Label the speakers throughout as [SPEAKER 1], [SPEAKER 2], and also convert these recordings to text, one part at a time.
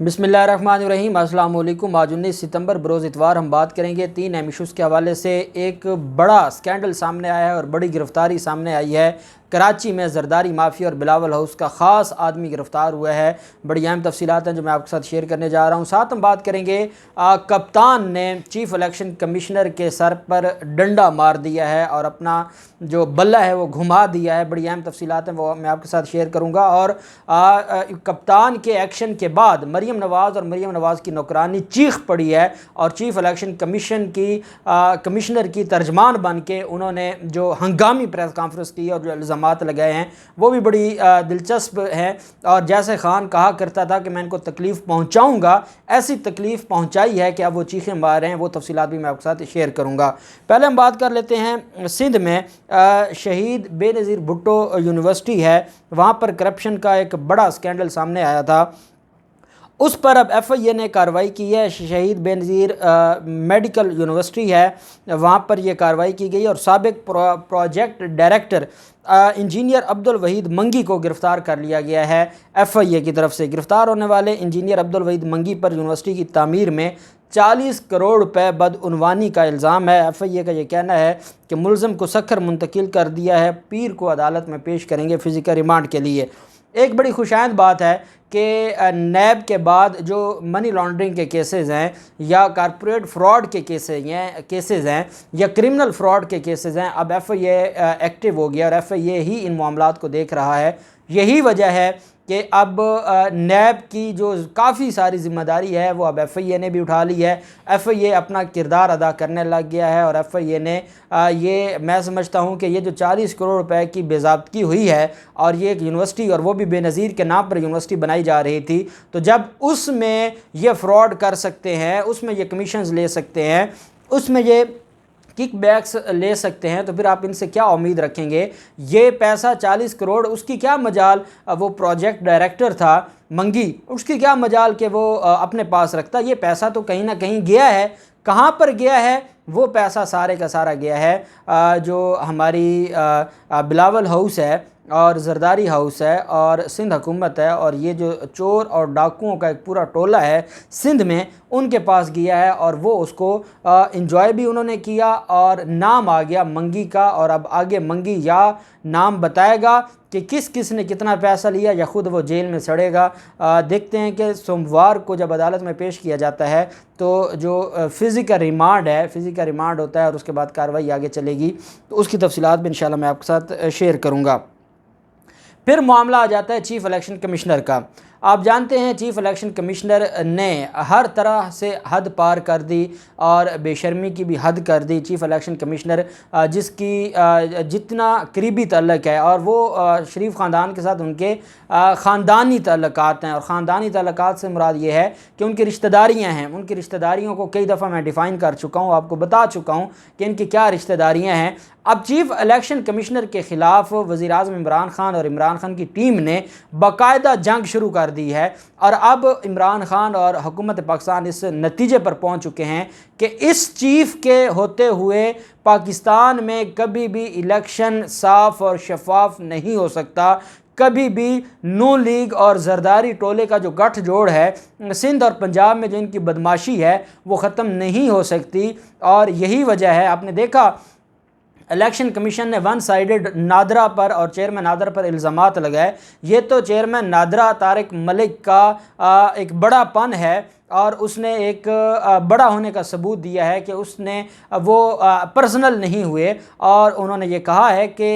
[SPEAKER 1] बिस्मिल्लाहिर्रहमानिर्रहीम। अस्सलाम वालेकुम। आज 19 सितंबर बरोज़ इतवार हम बात करेंगे 3 अहम इशूज़ के हवाले से। एक बड़ा स्कैंडल सामने आया है और बड़ी गिरफ्तारी सामने आई है। कराची में जरदारी माफिया और बिलावल हाउस का ख़ास आदमी गिरफ़्तार हुआ है। बड़ी अहम तफसीलात हैं जो मैं आपके साथ शेयर करने जा रहा हूँ। साथ हम बात करेंगे कप्तान ने चीफ़ इलेक्शन कमिश्नर के सर पर डंडा मार दिया है और अपना जो बल्ला है वो घुमा दिया है। बड़ी अहम तफसीलात हैं वो मैं आपके साथ शेयर करूँगा। और कप्तान के एक्शन के बाद मरीम नवाज़ और मरीम नवाज़ की नौकरानी चीख पड़ी है और चीफ़ इलेक्शन कमिश्नर की तर्जमान बन के उन्होंने जो हंगामी प्रेस कॉन्फ्रेंस की और जो इल्ज़ाम लगाए हैं वो भी बड़ी दिलचस्प हैं। और जैसे खान कहा करता था कि मैं इनको तकलीफ़ पहुंचाऊंगा, ऐसी तकलीफ़ पहुंचाई है कि अब वो चीखें मार रहे हैं। वो तफसीलात भी मैं आपके साथ शेयर करूंगा। पहले हम बात कर लेते हैं सिंध में शहीद बेनज़ीर भुट्टो यूनिवर्सिटी है, वहाँ पर करप्शन का एक बड़ा स्कैंडल सामने आया था। उस पर अब FIA ने कार्रवाई की है। शहीद बेनज़ीर मेडिकल यूनिवर्सिटी है, वहाँ पर यह कार्रवाई की गई और साबिक project director engineer Abdul Waheed मंगी को गिरफ़्तार कर लिया गया है FIA की तरफ से। गिरफ़्तार होने वाले इंजीनियर अब्दुल वहीद मंगी पर यूनिवर्सिटी की तामीर में 40 करोड़ रुपए बदउनवानी का इल्ज़ाम है। FIA का ये कहना है कि मुलज़म को सखर मुंतकिल कर दिया है, पीर को अदालत में पेश करेंगे फ़िज़िकल रिमांड के लिए। एक बड़ी खुशाइंद बात है कि नैब के बाद जो मनी लॉन्ड्रिंग के केसेस हैं या कारपोरेट फ्रॉड के केसेस हैं या क्रिमिनल फ्रॉड के केसेस हैं, अब FIA एक्टिव हो गया और FIA ही इन मामलात को देख रहा है। यही वजह है कि अब नैब की जो काफ़ी सारी ज़िम्मेदारी है वो अब FIA ने भी उठा ली है। FIA अपना किरदार अदा करने लग गया है और FIA ने ये मैं समझता हूँ कि ये जो 40 करोड़ रुपए की बेज़ाब्तगी हुई है और ये एक यूनिवर्सिटी और वो भी बेनज़ीर के नाम पर यूनिवर्सिटी बनाई जा रही थी, तो जब उसमें ये फ्रॉड कर सकते हैं, उसमें ये कमीशंस ले सकते हैं, उसमें ये किकबैक्स ले सकते हैं, तो फिर आप इनसे क्या उम्मीद रखेंगे। ये पैसा 40 करोड़, उसकी क्या मजाल वो प्रोजेक्ट डायरेक्टर था मंगी, उसकी क्या मजाल कि वो अपने पास रखता। ये पैसा तो कहीं ना कहीं गया है। कहाँ पर गया है वो पैसा? सारे का सारा गया है जो हमारी बिलावल हाउस है और जरदारी हाउस है और सिंध हुकूमत है और ये जो चोर और डाकुओं का एक पूरा टोला है सिंध में, उनके पास गया है और वो उसको इंजॉय भी उन्होंने किया और नाम आ गया मंगी का। और अब आगे मंगी या नाम बताएगा कि किस किस ने कितना पैसा लिया या ख़ुद वो जेल में सड़ेगा। देखते हैं कि सोमवार को जब अदालत में पेश किया जाता है तो जो फ़िज़िकल रिमांड होता है और उसके बाद कार्रवाई आगे चलेगी, तो उसकी तफसीलात भी इंशाल्लाह मैं आपके साथ शेयर करूँगा। फिर मामला आ जाता है चीफ़ इलेक्शन कमिश्नर का। आप जानते हैं चीफ़ इलेक्शन कमिश्नर ने हर तरह से हद पार कर दी और बेशर्मी की भी हद कर दी। चीफ़ इलेक्शन कमिश्नर जिसकी जितना करीबी तल्लक है और वो शरीफ ख़ानदान के साथ उनके ख़ानदानी तल्लकात हैं और ख़ानदानी तल्लकात से मुराद ये है कि उनकी रिश्तेदारियाँ हैं। उनकी रिश्तेदारियों को कई दफ़ा मैं डिफ़ाइन कर चुका हूँ, आपको बता चुका हूँ कि इनकी क्या रिश्तेदारियाँ हैं। अब चीफ़ इलेक्शन कमिश्नर के ख़िलाफ़ वज़ीर-ए-आज़म इमरान ख़ान और इमरान ख़ान की टीम ने बाकायदा जंग शुरू कर दी है और अब इमरान ख़ान और हुकूमत पाकिस्तान इस नतीजे पर पहुंच चुके हैं कि इस चीफ़ के होते हुए पाकिस्तान में कभी भी इलेक्शन साफ़ और शफाफ नहीं हो सकता। कभी भी नून लीग और जरदारी टोले का जो गठजोड़ है सिंध और पंजाब में जो इनकी बदमाशी है वो ख़त्म नहीं हो सकती। और यही वजह है, आपने देखा इलेक्शन कमीशन ने वन साइडेड नादरा पर और चेयरमैन नादरा पर इल्ज़ामात लगाए। ये तो चेयरमैन नादरा तारिक मलिक का एक बड़ापन है और उसने एक बड़ा होने का सबूत दिया है कि उसने वो पर्सनल नहीं हुए और उन्होंने ये कहा है कि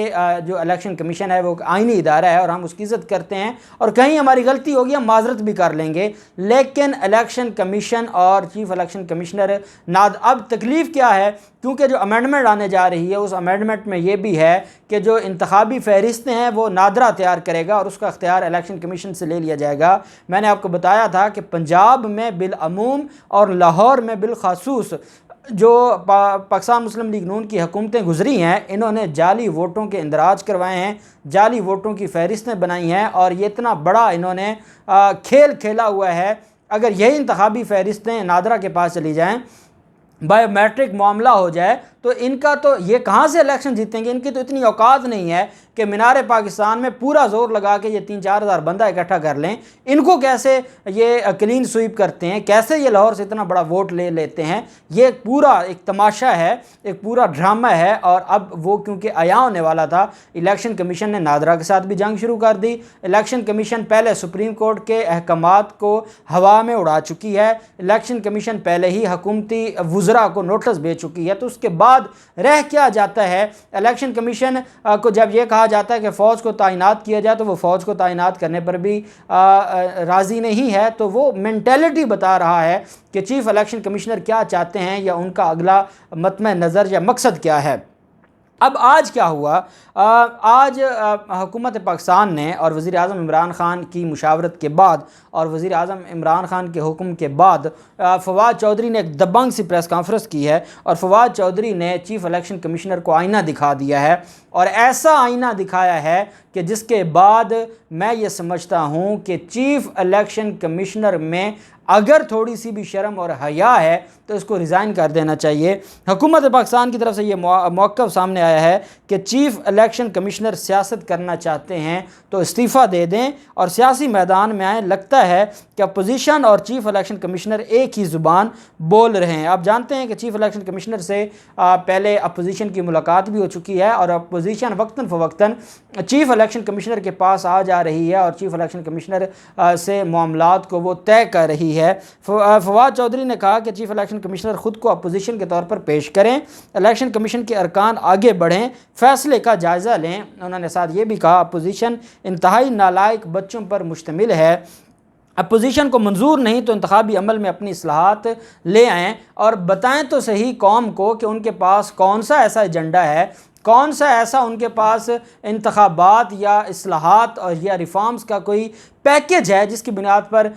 [SPEAKER 1] जो इलेक्शन कमीशन है वो आईनी इदारा है और हम उसकी इज़्ज़त करते हैं और कहीं हमारी गलती होगी हम माजरत भी कर लेंगे। लेकिन इलेक्शन कमीशन और चीफ़ इलेक्शन कमिश्नर अब तकलीफ़ क्या है, क्योंकि जो अमेंडमेंट आने जा रही है उस अमेंडमेंट में ये भी है कि जो इंतखाबी फ़हरिस्तें हैं वो नादरा तैयार करेगा और उसका अख्तियार इलेक्शन कमीशन से ले लिया जाएगा। मैंने आपको बताया था कि पंजाब में बिलअमूम और लाहौर में बिलखासूस जो पाकिस्तान मुस्लिम लीग नून की हुकूमतें गुजरी हैं, इन्होंने जाली वोटों के इंदराज करवाए हैं, जाली वोटों की फ़हरिस्तें बनाई हैं और ये इतना बड़ा इन्होंने खेल खेला हुआ है। अगर यही इंतखाबी फ़हरिस्तें नादरा के पास चली जाएँ, बायोमेट्रिक मामला हो जाए तो इनका तो ये कहाँ से इलेक्शन जीतेंगे? इनकी तो इतनी औकात नहीं है कि मीनार पाकिस्तान में पूरा जोर लगा के ये 3-4 हज़ार बंदा इकट्ठा कर लें। इनको कैसे ये क्लीन स्वीप करते हैं, कैसे ये लाहौर से इतना बड़ा वोट ले लेते हैं? ये पूरा एक तमाशा है, एक पूरा ड्रामा है। और अब वो क्योंकि आया होने वाला था, इलेक्शन कमीशन ने नादरा के साथ भी जंग शुरू कर दी। इलेक्शन कमीशन पहले सुप्रीम कोर्ट के अहकामात को हवा में उड़ा चुकी है। इलेक्शन कमीशन पहले ही हुकूमती वुज़रा को नोटिस भेज चुकी है। तो उसके बाद रह क्या जाता है? इलेक्शन कमीशन को जब यह कहा जाता है कि फ़ौज को तैनात किया जाए, तो वो फ़ौज को तैनात करने पर भी राज़ी नहीं है। तो वो मेंटेलिटी बता रहा है कि चीफ़ इलेक्शन कमिश्नर क्या चाहते हैं या उनका अगला मतम नज़र या मकसद क्या है। अब आज क्या हुआ? आज हुकूमत पाकिस्तान ने और वज़ीर आज़म इमरान ख़ान की मुशावरत के बाद और वज़ीर आज़म इमरान ख़ान के हुक्म के बाद फवाद चौधरी ने एक दबंग सी प्रेस कॉन्फ्रेंस की है और फवाद चौधरी ने चीफ़ इलेक्शन कमिश्नर को आईना दिखा दिया है। और ऐसा आईना दिखाया है कि जिसके बाद मैं ये समझता हूँ कि चीफ़ इलेक्शन कमिश्नर में अगर थोड़ी सी भी शर्म और हया है तो इसको रिज़ाइन कर देना चाहिए। हुकूमत पाकिस्तान की तरफ से ये मौक़िफ़ सामने आया है कि चीफ़ इलेक्शन कमिश्नर सियासत करना चाहते हैं तो इस्तीफ़ा दे दें और सियासी मैदान में आएँ। लगता है कि अपोजिशन और चीफ़ इलेक्शन कमिश्नर एक ही ज़ुबान बोल रहे हैं। आप जानते हैं कि चीफ़ इलेक्शन कमिश्नर से पहले अपोजिशन की मुलाकात भी हो चुकी है और अपोजिशन वक्तन फ़वक्तन चीफ़ इलेक्शन कमिश्नर के पास आ जा रही है और चीफ़ इलेक्शन कमिश्नर से मामलात को वो तय कर रही है। फवाद चौधरी ने कहा कि चीफ़ इलेक्शन कमिश्नर ख़ुद को अपोजिशन के तौर पर पेश करें, इलेक्शन कमीशन के अरकान आगे बढ़ें, फ़ैसले का जायज़ा लें। उन्होंने साथ ये भी कहा अपोजिशन इंतहाई नालायक बच्चों पर मुश्तमिल है, अपोजिशन को मंजूर नहीं तो इंतखाबी अमल में अपनी इस्लाहात ले आएँ और बताएं तो सही कौम को कि उनके पास कौन सा ऐसा एजेंडा है, कौन सा ऐसा उनके पास इंतखाबात या इस्लाहात और या रिफॉर्म्स का कोई पैकेज है जिसकी बुनियाद पर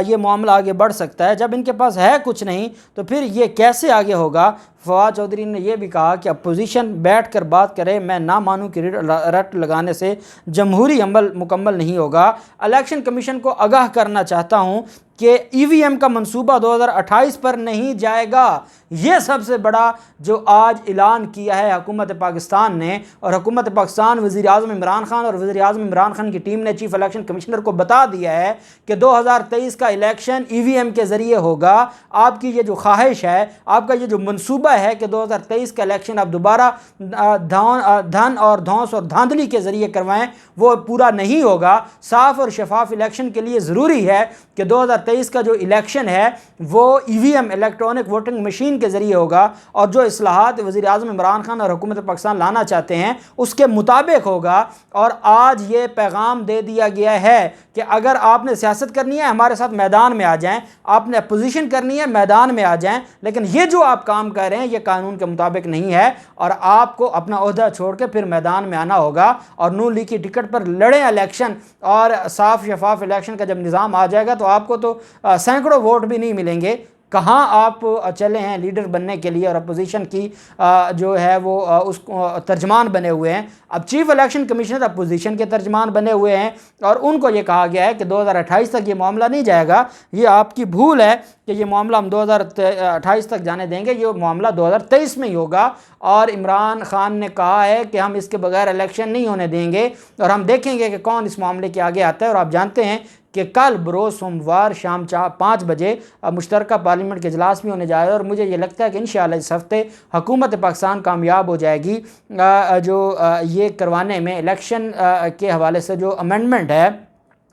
[SPEAKER 1] ये मामला आगे बढ़ सकता है। जब इनके पास है कुछ नहीं तो फिर ये कैसे आगे होगा? फवाद चौधरी ने यह भी कहा कि अपोजिशन बैठ कर बात करे, मैं ना मानूं कि रट लगाने से जमहूरी अमल मुकम्मल नहीं होगा। इलेक्शन कमीशन को आगाह करना चाहता हूँ कि EVM का मंसूबा 2028 पर नहीं जाएगा। ये सबसे बड़ा जो आज ऐलान किया है हुकूमत पाकिस्तान ने। और हुकूमत पाकिस्तान वज़ीर आज़म इमरान ख़ान और वज़ीर आज़म इमरान ख़ान की टीम ने चीफ़ इलेक्शन कमिश्नर को बता दिया है कि 2023 का इलेक्शन EVM के ज़रिए होगा। आपकी ये जो ख्वाहिश है, आपका ये जो मंसूबा है कि 2023 का इलेक्शन आप दोबारा धन और धौंस और धांधली के ज़रिए करवाएं, वो पूरा नहीं होगा। साफ़ और शफाफ इलेक्शन के लिए ज़रूरी है कि 2023 का जो इलेक्शन है वो EVM इलेक्ट्रॉनिक वोटिंग मशीन के ज़रिए होगा और जो इस्लाहात वज़ीर आज़म इमरान ख़ान और हुकूमत पाकिस्तान लाना चाहते हैं उसके मुताबिक होगा। और आज ये पैगाम दे दिया गया है कि अगर आपने सियासत करनी है हमारे साथ मैदान में आ जाएं, आपने अपोजिशन करनी है मैदान में आ जाएं, लेकिन ये जो आप काम कर रहे हैं ये कानून के मुताबिक नहीं है और आपको अपना ओहदा छोड़ के फिर मैदान में आना होगा और नून लीग की टिकट पर लड़ें इलेक्शन। और साफ शफाफ इलेक्शन का जब निज़ाम आ जाएगा तो आपको तो सैकड़ों वोट भी नहीं मिलेंगे। कहाँ आप चले हैं लीडर बनने के लिए और अपोजिशन की जो है वो उसको तर्जमान बने हुए हैं। अब चीफ़ इलेक्शन कमिश्नर अपोजिशन के तर्जमान बने हुए हैं और उनको ये कहा गया है कि 2028 तक ये मामला नहीं जाएगा। ये आपकी भूल है कि ये मामला हम 2028 तक जाने देंगे, ये मामला 2023 में ही होगा। और इमरान ख़ान ने कहा है कि हम इसके बगैर इलेक्शन नहीं होने देंगे और हम देखेंगे कि कौन इस मामले के आगे आता है। और आप जानते हैं कि कल बरोज़ सोमवार शाम 5 बजे मुश्तरका पार्लियामेंट के इजलास भी होने जा रहा है और मुझे ये लगता है कि इंशाअल्लाह इस हफ्ते हुकूमत पाकिस्तान कामयाब हो जाएगी जो ये करवाने में इलेक्शन के हवाले से जो अमेंडमेंट है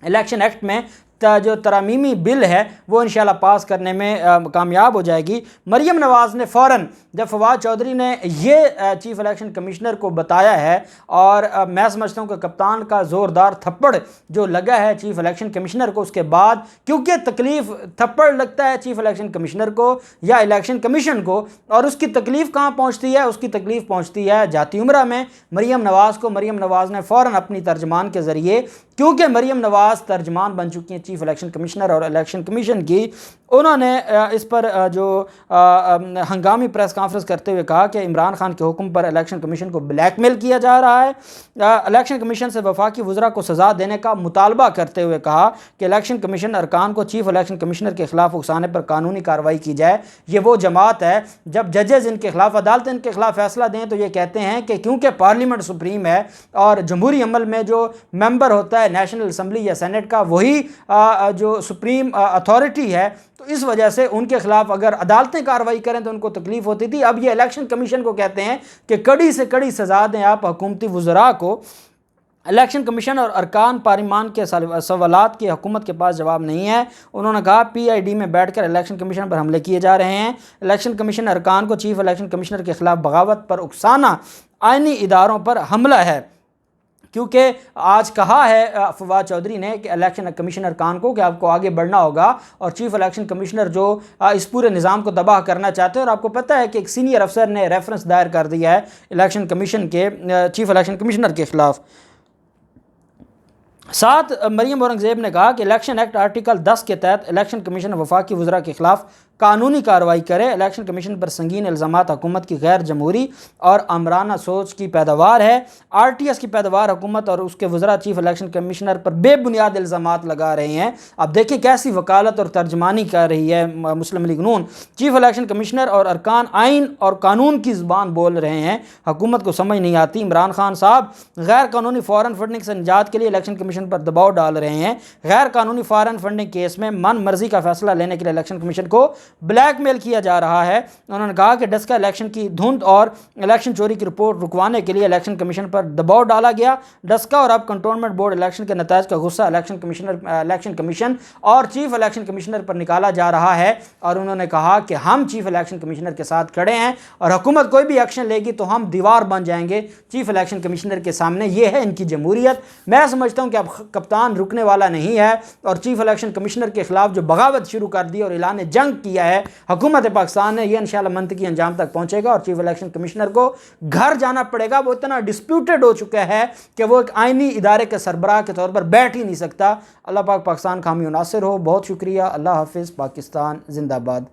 [SPEAKER 1] इलेक्शन एक्ट में जो तरामीमी बिल है वो इंशाल्लाह पास करने में कामयाब हो जाएगी। मरियम नवाज़ ने फ़ौरन जब फवाद चौधरी ने ये चीफ़ इलेक्शन कमिश्नर को बताया है और मैं समझता हूँ कि कप्तान का ज़ोरदार थप्पड़ जो लगा है चीफ़ इलेक्शन कमिश्नर को, उसके बाद क्योंकि तकलीफ़ थप्पड़ लगता है चीफ़ इलेक्शन कमिश्नर को या इलेक्शन कमीशन को और उसकी तकलीफ़ कहाँ पहुँचती है? उसकी तकलीफ़ पहुँचती है जाती उम्रा में मरियम नवाज़ को। मरियम नवाज़ ने फ़ौरन अपनी तर्जमान के ज़रिए, क्योंकि मरियम नवाज़ तर्जमान बन चुकी हैं चीफ़ इलेक्शन कमिश्नर और इलेक्शन कमीशन की, उन्होंने इस पर जो हंगामी प्रेस कॉन्फ्रेंस करते हुए कहा कि इमरान खान के हुक्म पर इलेक्शन कमीशन को ब्लैकमेल किया जा रहा है। इलेक्शन कमीशन से वफाकी वज़रा को सज़ा देने का मुतालबा करते हुए कहा कि इलेक्शन कमीशन अरकान को चीफ इलेक्शन कमिश्नर के खिलाफ उकसाने पर कानूनी कार्रवाई की जाए। ये वो जमात है जब जजेज़ इनके खिलाफ, अदालत इनके खिलाफ फैसला दें तो ये कहते हैं कि क्योंकि पार्लियामेंट सुप्रीम है और जमहूरी अमल में जो मेंबर होता है नेशनल असम्बली या सेनेट का, वही जो सुप्रीम अथॉरिटी है, तो इस वजह से उनके खिलाफ अगर अदालतें कार्रवाई करें तो उनको तकलीफ होती थी। अब ये इलेक्शन कमीशन को कहते हैं कि कड़ी से कड़ी सज़ा दें आप हुकूमती वज़रा को। इलेक्शन कमीशन और अरकान पार्लिमान के सवालात की हुकूमत के पास जवाब नहीं है। उन्होंने कहा PID में बैठकर इलेक्शन कमीशन पर हमले किए जा रहे हैं। इलेक्शन कमीशन अरकान को चीफ इलेक्शन कमिश्नर के खिलाफ बगावत पर उकसाना आईनी इदारों पर हमला है, क्योंकि आज कहा है फवाद चौधरी ने कि इलेक्शन कमीशन अरकान को कि आपको आगे बढ़ना होगा और चीफ इलेक्शन कमिश्नर जो इस पूरे निज़ाम को तबाह करना चाहते हैं। और आपको पता है कि एक सीनियर अफसर ने रेफरेंस दायर कर दिया है इलेक्शन कमीशन के चीफ इलेक्शन कमिश्नर के खिलाफ। साथ मरियम औरंगज़ेब ने कहा कि इलेक्शन एक्ट आर्टिकल 10 के तहत इलेक्शन कमीशन वफाकी वज़रा के खिलाफ कानूनी कार्रवाई करे। इलेक्शन कमीशन पर संगीन इल्ज़ामात हुकूमत की गैर जमहूरी और आमराना सोच की पैदावार है। RTS की पैदावार हुकूमत और उसके वज़रा चीफ इलेक्शन कमिश्नर पर बेबुनियाद इल्ज़ामात लगा रहे हैं। अब देखिए कैसी वकालत और तर्जमानी कर रही है मुस्लिम लीग नून। चीफ इलेक्शन कमिश्नर और अरकान आइन और कानून की ज़ुबान बोल रहे हैं, हुकूमत को समझ नहीं आती। इमरान खान साहब गैर कानूनी फ़ॉरेन फंडिंग से निजात के लिए इलेक्शन कमीशन पर दबाव डाल रहे हैं। गैर कानूनी फ़ॉरेन फंडिंग केस में मन मर्जी का फैसला लेने के लिए इलेक्शन कमीशन को ब्लैकमेल किया जा रहा है। उन्होंने कहा कि डस्का इलेक्शन की धुंध और इलेक्शन चोरी की रिपोर्ट रुकवाने के लिए इलेक्शन कमीशन पर दबाव डाला गया। डस्का और अब कंटोनमेंट बोर्ड इलेक्शन के नतायज का गुस्सा इलेक्शन कमीशन और चीफ इलेक्शन कमिश्नर पर निकाला जा रहा है। और उन्होंने कहा कि हम चीफ इलेक्शन कमिश्नर के साथ खड़े हैं और हुकूमत कोई भी एक्शन लेगी तो हम दीवार बन जाएंगे चीफ इलेक्शन कमिश्नर के सामने। यह है इनकी जमहूरियत। मैं समझता हूं कि अब कप्तान रुकने वाला नहीं है और चीफ इलेक्शन कमिश्नर के खिलाफ जो बगावत शुरू कर दी और ऐलान जंग किया है हुकूमत पाकिस्तान ने, यह इंशाअल्लाह मंतकी अंजाम तक पहुंचेगा और चीफ इलेक्शन कमिश्नर को घर जाना पड़ेगा। वो इतना डिस्प्यूटेड हो चुका है कि वो एक आईनी इदारे के सरबराह के तौर पर बैठ ही नहीं सकता। अल्लाह पाक पाकिस्तान का हामी नासिर हो। बहुत शुक्रिया। अल्लाह हाफिज़। पाकिस्तान जिंदाबाद।